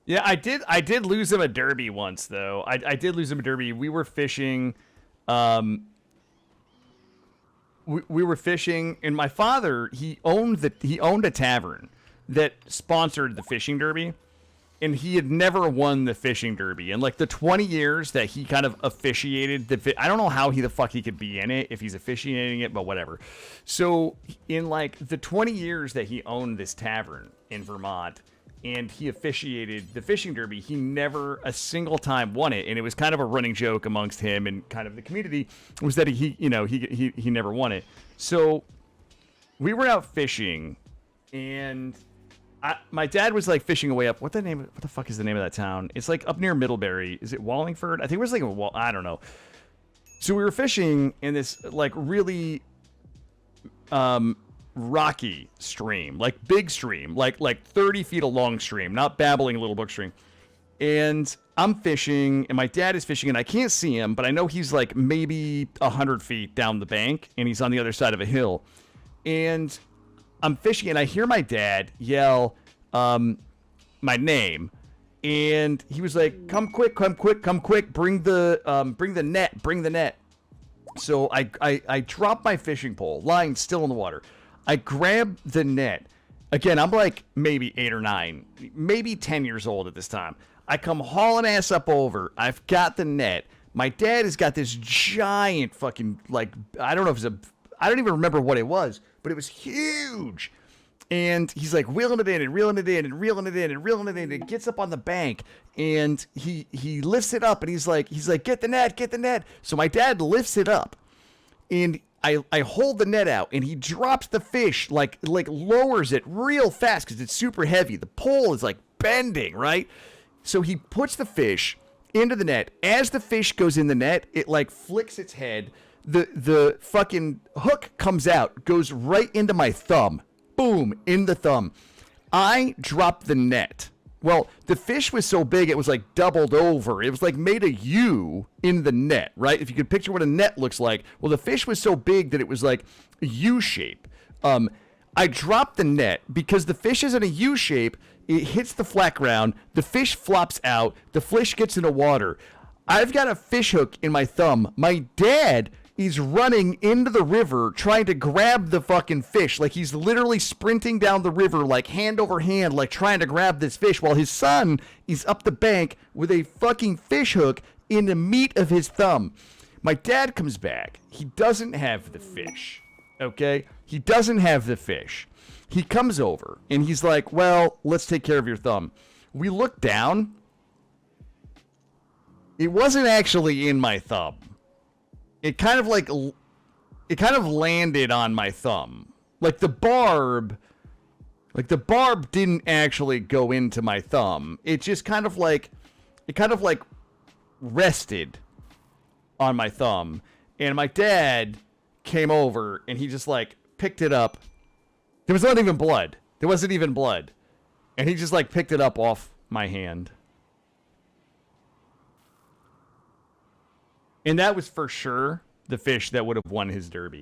Yeah, I did lose him a derby once though. I did lose him a derby. We were fishing. Um, we were fishing, and my father he owned a tavern that sponsored the fishing derby, and he had never won the fishing derby. And like the 20 years that he kind of officiated I don't know how the fuck he could be in it if he's officiating it, but whatever. So in like the 20 years that he owned this tavern in Vermont and he officiated the fishing derby, he never a single time won it. And it was kind of a running joke amongst him and kind of the community was that he never won it. So we were out fishing, and my dad was like fishing away up. What the fuck is the name of that town? It's like up near Middlebury. Is it Wallingford? I think it was like I don't know. So we were fishing in this like really rocky stream, like big stream, like 30 feet a long stream, not babbling little brook stream. And I'm fishing, and my dad is fishing, and I can't see him, but I know he's like maybe 100 feet down the bank, and he's on the other side of a hill. And I'm fishing, and I hear my dad yell my name, and he was like, "Come quick, come quick, come quick! Bring the net, bring the net." So I drop my fishing pole, lying still in the water. I grab the net. Again, I'm like maybe 8 or 9, maybe 10 years old at this time. I come hauling ass up over. I've got the net. My dad has got this giant fucking, like, I don't know if it's I don't even remember what it was, but it was huge. And he's like wheeling it in and reeling it in and reeling it in and reeling it in. And it gets up on the bank, and he lifts it up, and he's like, get the net, get the net. So my dad lifts it up, and I hold the net out, and he drops the fish, like lowers it real fast because it's super heavy. The pole is like bending, right? So he puts the fish into the net. As the fish goes in the net, it like flicks its head. The fucking hook comes out, goes right into my thumb. Boom, in the thumb. I dropped the net. Well, the fish was so big, it was like doubled over. It was like made a U in the net, right? If you could picture what a net looks like. Well, the fish was so big that it was like a U shape. I dropped the net because the fish is in a U shape. It hits the flat ground. The fish flops out. The fish gets in the water. I've got a fish hook in my thumb. My dad is running into the river trying to grab the fucking fish. Like he's literally sprinting down the river, like hand over hand, like trying to grab this fish while his son is up the bank with a fucking fish hook in the meat of his thumb. My dad comes back. He doesn't have the fish. Okay? He doesn't have the fish. He comes over and he's like, well, let's take care of your thumb. We look down. It wasn't actually in my thumb. It kind of landed on my thumb. Like the barb didn't actually go into my thumb. It just kind of like rested on my thumb. And my dad came over and he just like picked it up. There was not even blood. There wasn't even blood. And he just like picked it up off my hand. And that was for sure the fish that would have won his derby.